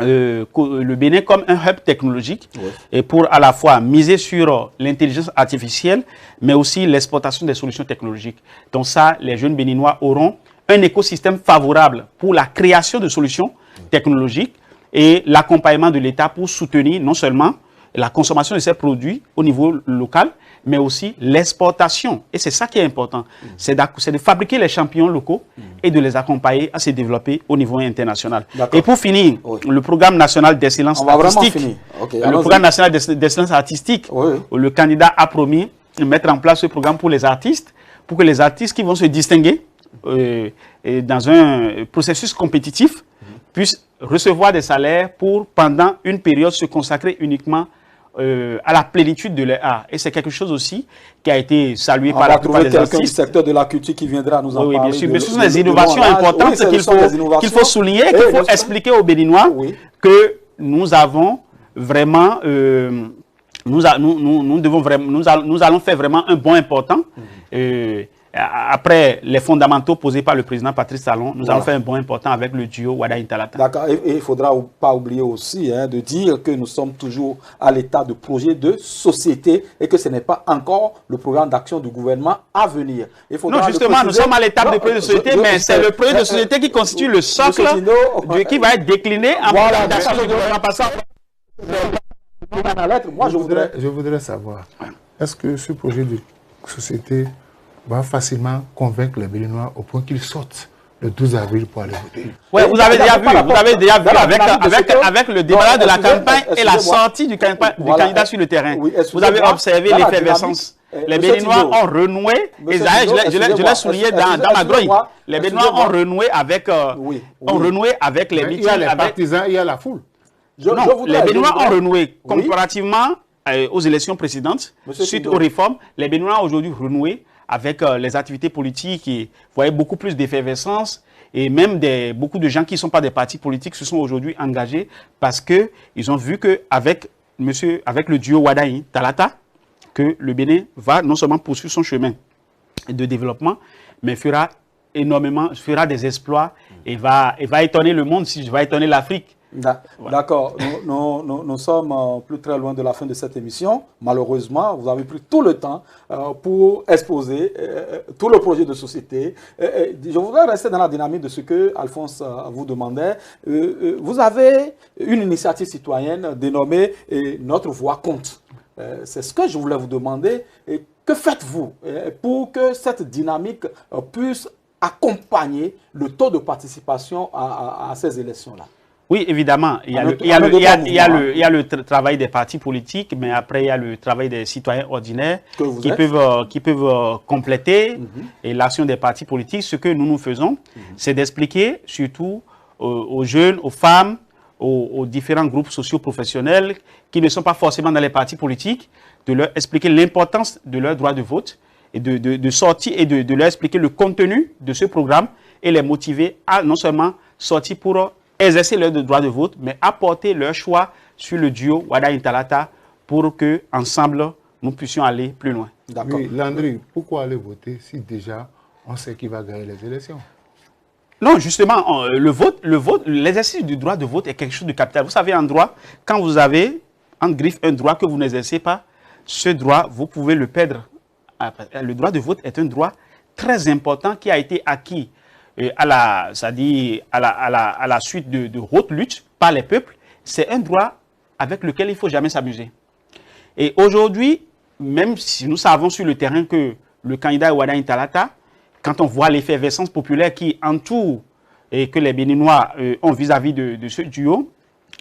le Bénin comme un hub technologique et pour à la fois miser sur l'intelligence artificielle, mais aussi l'exportation des solutions technologiques. Donc ça, les jeunes béninois auront un écosystème favorable pour la création de solutions technologiques et l'accompagnement de l'État pour soutenir non seulement la consommation de ces produits au niveau local, mais aussi l'exportation. Et c'est ça qui est important. C'est de fabriquer les champions locaux et de les accompagner à se développer au niveau international. Et pour finir, le programme national d'excellence artistique, le programme national d'excellence artistique, le candidat a promis de mettre en place ce programme pour les artistes, pour que les artistes qui vont se distinguer dans un processus compétitif puissent recevoir des salaires pour, pendant une période, se consacrer uniquement à la plénitude de l'art. Et c'est quelque chose aussi qui a été salué par la plupart des artistes. Quelqu'un du secteur de la culture qui viendra nous en parler. Bien sûr, mais ce sont des innovations importantes qu'il faut souligner, qu'il faut expliquer aux Béninois que nous avons vraiment, nous allons faire vraiment un bond important. Après les fondamentaux posés par le président Patrice Talon, nous allons faire un bond important avec le duo Wada Intalata. D'accord, et il ne faudra pas oublier aussi de dire que nous sommes toujours à l'état de projet de société et que ce n'est pas encore le programme d'action du gouvernement à venir. Non, justement, nous sommes à l'étape de projet de société, mais c'est le projet de société qui constitue le socle qui va être décliné en programme d'action du gouvernement passant. Je voudrais savoir, est-ce que ce projet de société va facilement convaincre les Béninois au point qu'ils sortent le 12 avril pour aller voter. Oui, vous avez déjà vu, avec le démarrage de la campagne et la sortie du candidat sur le terrain. Vous avez observé l'effervescence. Les Béninois ont renoué, et je l'ai souligné dans ma grogne, les Béninois ont renoué avec les meetings. Il y a les partisans, il y a la foule. Non, les Béninois ont renoué comparativement aux élections précédentes, suite aux réformes. Les Béninois ont aujourd'hui renoué avec les activités politiques et vous voyez beaucoup plus d'effervescence et même beaucoup de gens qui ne sont pas des partis politiques se sont aujourd'hui engagés parce qu'ils ont vu qu'avec le duo Wadaï-Talata, que le Bénin va non seulement poursuivre son chemin de développement, mais fera des exploits et va étonner le monde, va étonner l'Afrique. D'accord, nous sommes plus très loin de la fin de cette émission. Malheureusement, vous avez pris tout le temps pour exposer tout le projet de société. Je voudrais rester dans la dynamique de ce que Alphonse vous demandait. Vous avez une initiative citoyenne dénommée « Notre voix compte ». C'est ce que je voulais vous demander. Que faites-vous pour que cette dynamique puisse accompagner le taux de participation à ces élections-là? Oui, évidemment, il y a le travail des partis politiques, mais après il y a le travail des citoyens ordinaires qui peuvent compléter et l'action des partis politiques. Ce que nous faisons, c'est d'expliquer surtout aux jeunes, aux femmes, aux différents groupes socio-professionnels qui ne sont pas forcément dans les partis politiques, de leur expliquer l'importance de leur droit de vote et de sortir et de leur expliquer le contenu de ce programme et les motiver à non seulement sortir pour exercer leur droit de vote, mais apporter leur choix sur le duo Wadaï-Talata pour que ensemble nous puissions aller plus loin. Oui, Landry, pourquoi aller voter si déjà on sait qui va gagner les élections? Non, justement, l'exercice du droit de vote est quelque chose de capital. Vous savez, en droit, quand vous avez en griffe un droit que vous n'exercez pas, ce droit, vous pouvez le perdre. Le droit de vote est un droit très important qui a été acquis à la suite de haute lutte par les peuples. C'est un droit avec lequel il ne faut jamais s'amuser. Et aujourd'hui, même si nous savons sur le terrain que le candidat Wadaï-Talata, quand on voit l'effervescence populaire qui entoure et que les Béninois ont vis-à-vis de ce duo,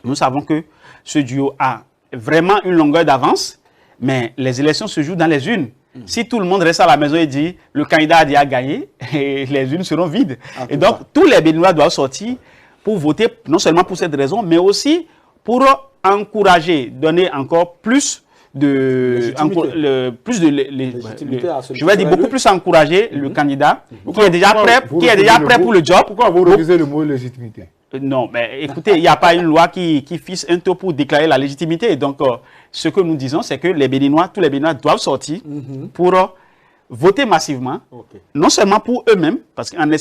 nous savons que ce duo a vraiment une longueur d'avance, mais les élections se jouent dans les urnes. Si tout le monde reste à la maison et dit le candidat a déjà gagné, les urnes seront vides. Et donc, tous les Béninois doivent sortir pour voter, non seulement pour cette raison, mais aussi pour encourager, donner encore plus de légitimité. Je vais dire beaucoup plus encourager le candidat qui est déjà prêt pour le job. Pourquoi vous refusez le mot légitimité? Non, mais écoutez, il n'y a pas une loi qui fixe un taux pour déclarer la légitimité. Donc, ce que nous disons, c'est que les Béninois, tous les Béninois doivent sortir pour voter massivement, non seulement pour eux-mêmes, parce qu'en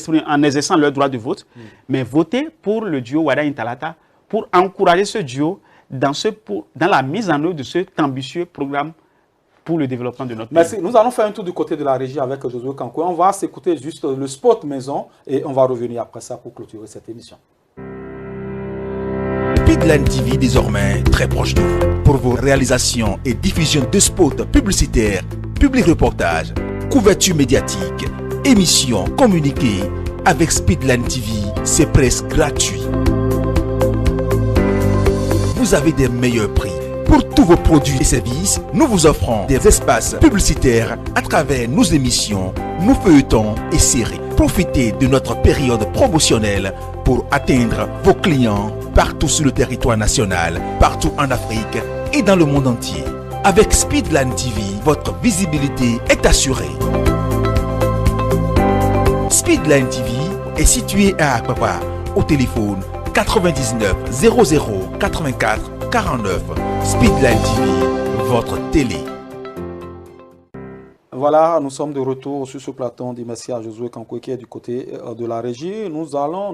exerçant leur droit de vote, mais voter pour le duo Wadaï-Talata, pour encourager ce duo dans la mise en œuvre de cet ambitieux programme pour le développement de notre pays. Merci. Nous allons faire un tour du côté de la régie avec Josué Kankou. On va s'écouter juste le spot maison et on va revenir après ça pour clôturer cette émission. Speedline TV désormais très proche de vous. Pour vos réalisations et diffusion de spots publicitaires, publics reportages, couverture médiatique, émissions, communiqués, avec Speedline TV, c'est presque gratuit. Vous avez des meilleurs prix. Pour tous vos produits et services, nous vous offrons des espaces publicitaires à travers nos émissions, nos feuilletons et séries. Profitez de notre période promotionnelle pour atteindre vos clients partout sur le territoire national, partout en Afrique et dans le monde entier. Avec Speedline TV, votre visibilité est assurée. Speedline TV est situé à Akpapa, au téléphone 99 00 84 49. Speedline TV, votre télé. Voilà, nous sommes de retour sur ce plateau. On dit merci à Josué Kankou qui est du côté de la régie. Nous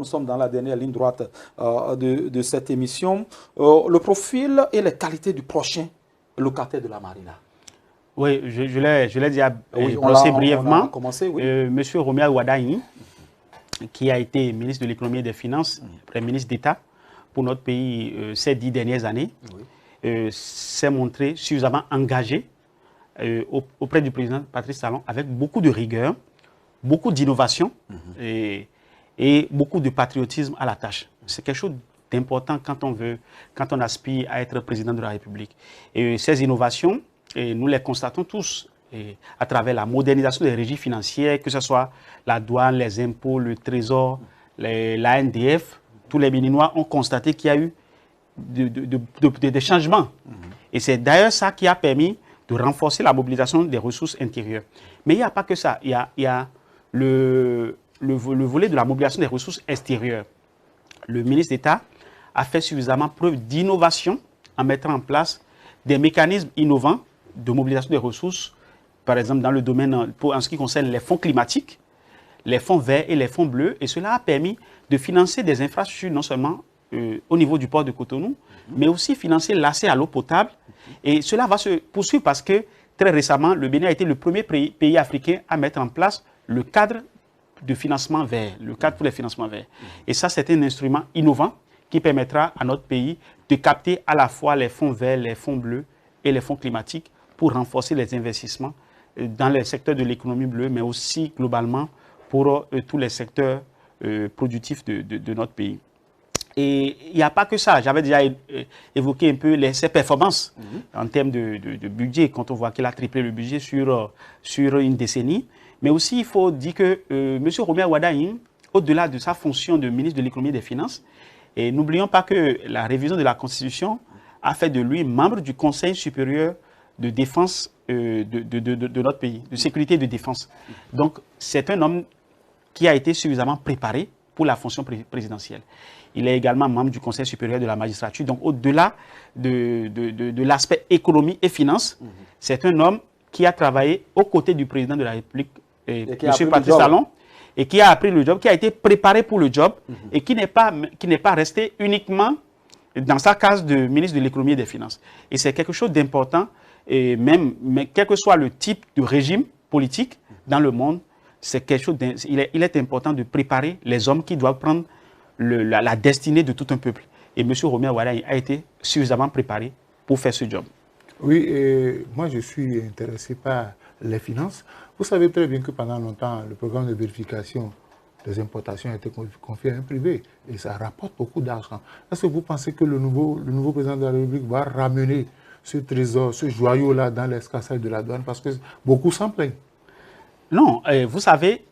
sommes dans la dernière ligne droite de cette émission. Le profil et les qualités du prochain locataire de la Marina. Oui, je l'ai dit brièvement. Monsieur Romea Wadaï, qui a été ministre de l'économie et des finances, Premier ministre d'État pour notre pays ces 10 dernières années, s'est montré suffisamment engagé auprès du président Patrice Talon avec beaucoup de rigueur, beaucoup d'innovation. Et et beaucoup de patriotisme à la tâche. C'est quelque chose d'important quand on aspire à être président de la République. Et ces innovations, nous les constatons tous à travers la modernisation des régies financières, que ce soit la douane, les impôts, le trésor, l'ANDF. Tous les Béninois ont constaté qu'il y a eu des changements. Et c'est d'ailleurs ça qui a permis de renforcer la mobilisation des ressources intérieures. Mais il n'y a pas que ça. Il y a le volet de la mobilisation des ressources extérieures. Le ministre d'État a fait suffisamment preuve d'innovation en mettant en place des mécanismes innovants de mobilisation des ressources, par exemple dans le domaine, en ce qui concerne les fonds climatiques, les fonds verts et les fonds bleus. Et cela a permis de financer des infrastructures non seulement au niveau du port de Cotonou, mais aussi financer l'accès à l'eau potable. Et cela va se poursuivre parce que très récemment, le Bénin a été le premier pays africain à mettre en place le cadre de financement vert, le cadre pour les financements verts. Et ça, c'est un instrument innovant qui permettra à notre pays de capter à la fois les fonds verts, les fonds bleus et les fonds climatiques pour renforcer les investissements dans les secteurs de l'économie bleue, mais aussi globalement pour tous les secteurs productifs de notre pays. Et il n'y a pas que ça. J'avais déjà évoqué un peu ses performances en termes de budget, quand on voit qu'il a triplé le budget sur une décennie. Mais aussi, il faut dire que M. Romer Wadaing, au-delà de sa fonction de ministre de l'économie et des finances, et n'oublions pas que la révision de la Constitution a fait de lui membre du Conseil supérieur de défense de notre pays, de sécurité et de défense. Donc, c'est un homme qui a été suffisamment préparé pour la fonction présidentielle. Il est également membre du Conseil supérieur de la magistrature. Donc, au-delà de l'aspect économie et finances, c'est un homme qui a travaillé aux côtés du président de la République, M. Patrice Talon, et qui a appris le job, qui a été préparé pour le job, et qui n'est pas resté uniquement dans sa case de ministre de l'économie et des finances. Et c'est quelque chose d'important, et même quel que soit le type de régime politique dans le monde, c'est quelque chose il est important de préparer les hommes qui doivent prendre la destinée de tout un peuple. Et M. Romer Wadaing a été suffisamment préparé pour faire ce job. Oui, et moi je suis intéressé par les finances. Vous savez très bien que pendant longtemps, le programme de vérification des importations a été confié à un privé et ça rapporte beaucoup d'argent. Est-ce que vous pensez que le nouveau président de la République va ramener ce trésor, ce joyau-là dans l'escarcelle de la douane? Parce que beaucoup s'en plaignent. Non, vous savez,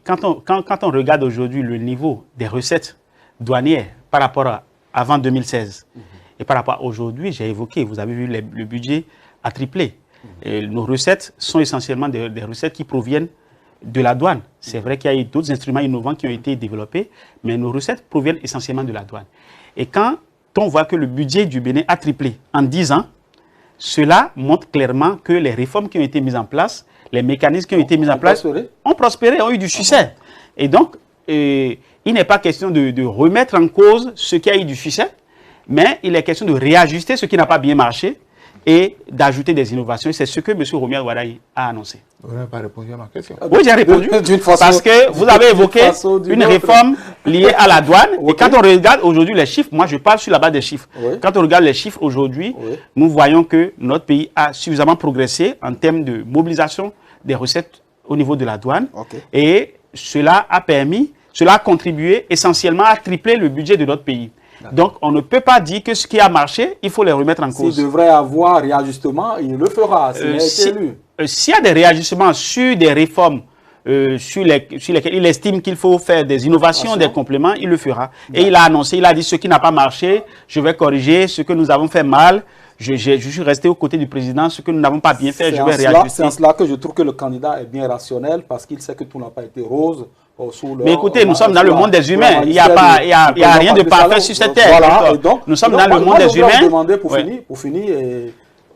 quand on regarde aujourd'hui le niveau des recettes douanières par rapport à avant 2016 et par rapport à aujourd'hui, j'ai évoqué, vous avez vu, le budget a triplé. Et nos recettes sont essentiellement des recettes qui proviennent de la douane. C'est vrai qu'il y a eu d'autres instruments innovants qui ont été développés, mais nos recettes proviennent essentiellement de la douane. Et quand on voit que le budget du Bénin a triplé en 10 ans, cela montre clairement que les réformes qui ont été mises en place, les mécanismes qui ont été mis en place ont prospéré, ont eu du succès. Et donc, il n'est pas question de remettre en cause ce qui a eu du succès, mais il est question de réajuster ce qui n'a pas bien marché et d'ajouter des innovations. C'est ce que M. Romer Wadaing a annoncé. Vous n'avez pas répondu à ma question. Oui, j'ai répondu. Parce que vous avez évoqué une réforme liée à la douane. Okay. Et quand on regarde aujourd'hui les chiffres, moi je parle sur la base des chiffres. Oui. Quand on regarde les chiffres aujourd'hui, nous voyons que notre pays a suffisamment progressé en termes de mobilisation des recettes au niveau de la douane. Okay. Et cela a contribué essentiellement à tripler le budget de notre pays. Donc, on ne peut pas dire que ce qui a marché, il faut les remettre en cause. S'il devrait avoir réajustement, il le fera. S'il y a des réajustements sur des réformes sur lesquelles il estime qu'il faut faire des innovations, des compléments, il le fera. Et il a annoncé, il a dit ce qui n'a pas marché, je vais corriger ce que nous avons fait mal. Je suis resté aux côtés du président, ce que nous n'avons pas bien fait, je vais réajuster. C'est en cela que je trouve que le candidat est bien rationnel parce qu'il sait que tout n'a pas été rose. Mais écoutez, nous sommes dans le monde des humains. Il n'y a rien de parfait sur cette terre. Voilà, nous sommes dans le monde des humains. Je demander pour finir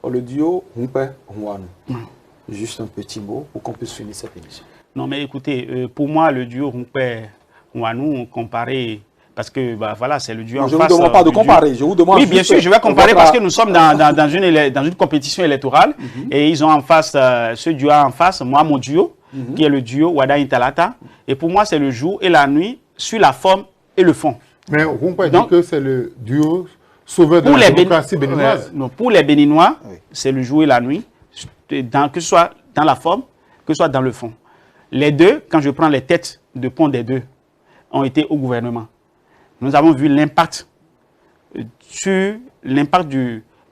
le duo Humpe-Huanu. Juste un petit mot pour qu'on puisse finir cette émission. Non, mais écoutez, pour moi, le duo Humpe-Huanu, comparé, parce que voilà, c'est le duo en face. Je ne vous demande pas de comparer. Je vous demande. Oui, bien sûr, je vais comparer parce que nous sommes dans une compétition électorale et ils ont en face ce duo en face, moi, mon duo. Qui est le duo Wadaing Talata. Et pour moi, c'est le jour et la nuit sur la forme et le fond. Mais on peut dire que c'est le duo sauveur de la démocratie béninoise. Non, pour les Béninois, c'est le jour et la nuit, que ce soit dans la forme, que ce soit dans le fond. Les deux, quand je prends les têtes de pont des deux, ont été au gouvernement, nous avons vu l'impact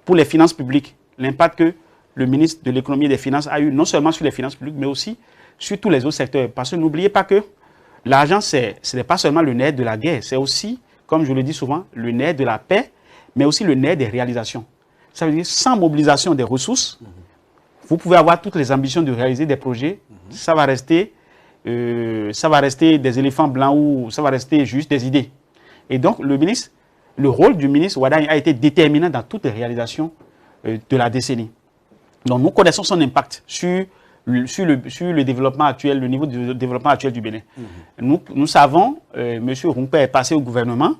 pour les finances publiques, l'impact que le ministre de l'économie et des finances a eu non seulement sur les finances publiques, mais aussi sur tous les autres secteurs. Parce que n'oubliez pas que l'argent, ce n'est pas seulement le nerf de la guerre, c'est aussi, comme je le dis souvent, le nerf de la paix, mais aussi le nerf des réalisations. Ça veut dire, sans mobilisation des ressources, vous pouvez avoir toutes les ambitions de réaliser des projets, ça va rester des éléphants blancs ou ça va rester juste des idées. Et donc, le rôle du ministre Ouaddaï a été déterminant dans toutes les réalisations de la décennie. Donc, nous connaissons son impact sur le développement actuel, le niveau de développement actuel du Bénin. Nous savons, M. Rumpé est passé au gouvernement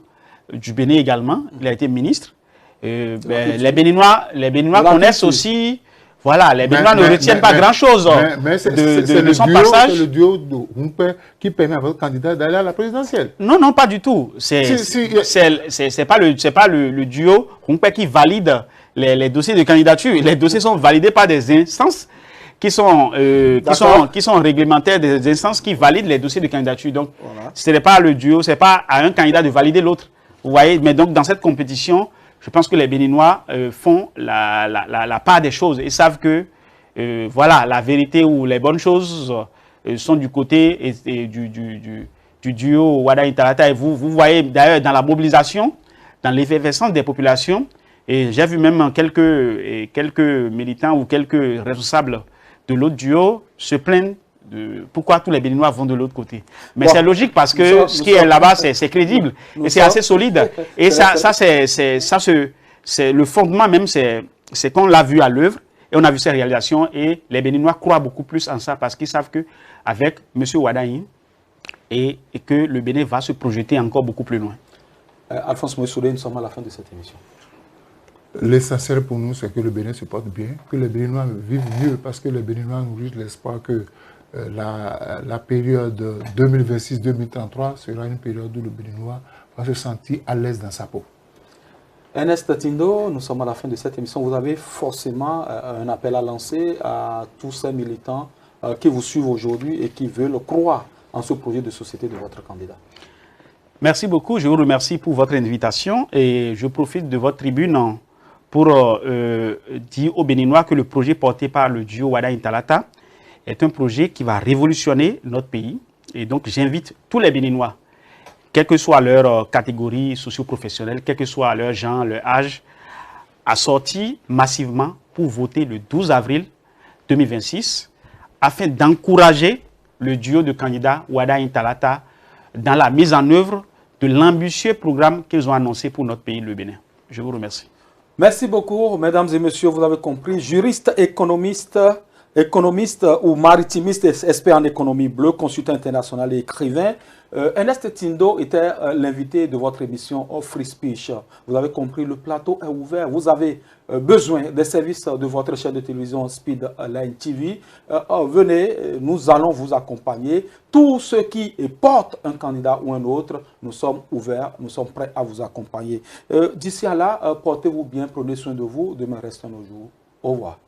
du Bénin également, il a été ministre. Les Béninois connaissent aussi... Voilà, les Béninois ne retiennent pas grand-chose de son passage. C'est le duo de Rumpé qui permet à votre candidat d'aller à la présidentielle. Non, non, pas du tout. C'est pas le duo Rumpé qui valide les dossiers de candidature. Les dossiers sont validés par des instances qui sont réglementaires, des instances qui valident les dossiers de candidature. Donc, ce n'est pas le duo, ce n'est pas à un candidat de valider l'autre. Vous voyez, mais donc dans cette compétition, je pense que les Béninois font la part des choses et savent que voilà, la vérité ou les bonnes choses sont du côté du duo Ouaddaï Talata. Et vous voyez d'ailleurs dans la mobilisation, dans l'effervescence des populations, et j'ai vu même quelques militants ou quelques responsables de l'autre duo se plaindre de pourquoi tous les Béninois vont de l'autre côté. Mais bon, c'est logique parce que ce qui est là-bas, c'est crédible et c'est assez solide. Et c'est le fondement même, c'est qu'on l'a vu à l'œuvre et on a vu ses réalisations et les Béninois croient beaucoup plus en ça parce qu'ils savent qu'avec M. Ouaddaï et que le Bénin va se projeter encore beaucoup plus loin. Alphonse Moïsoulé, nous sommes à la fin de cette émission. L'essentiel pour nous, c'est que le Bénin se porte bien, que les Béninois vivent mieux parce que les Béninois nourrissent l'espoir que la période 2026-2033 sera une période où le Béninois va se sentir à l'aise dans sa peau. Ernest Tindo, nous sommes à la fin de cette émission. Vous avez forcément un appel à lancer à tous ces militants qui vous suivent aujourd'hui et qui veulent croire en ce projet de société de votre candidat. Merci beaucoup. Je vous remercie pour votre invitation et je profite de votre tribune pour dire aux Béninois que le projet porté par le duo Ouaddaï Talata est un projet qui va révolutionner notre pays. Et donc, j'invite tous les Béninois, quelle que soit leur catégorie socio-professionnelle, quel que soit leur genre, leur âge, à sortir massivement pour voter le 12 avril 2026 afin d'encourager le duo de candidats Ouaddaï Talata dans la mise en œuvre de l'ambitieux programme qu'ils ont annoncé pour notre pays, le Bénin. Je vous remercie. Merci beaucoup, mesdames et messieurs. Vous avez compris, juriste, économiste ou maritimiste, expert en économie bleue, consultant international et écrivain. Ernest Tindo était l'invité de votre émission Free Speech. Vous avez compris, le plateau est ouvert. Vous avez besoin des services de votre chaîne de télévision Speed Line TV. Venez, nous allons vous accompagner. Tous ceux qui portent un candidat ou un autre, nous sommes ouverts, nous sommes prêts à vous accompagner. D'ici à là, portez-vous bien, prenez soin de vous. Demain reste un autre jour. Au revoir.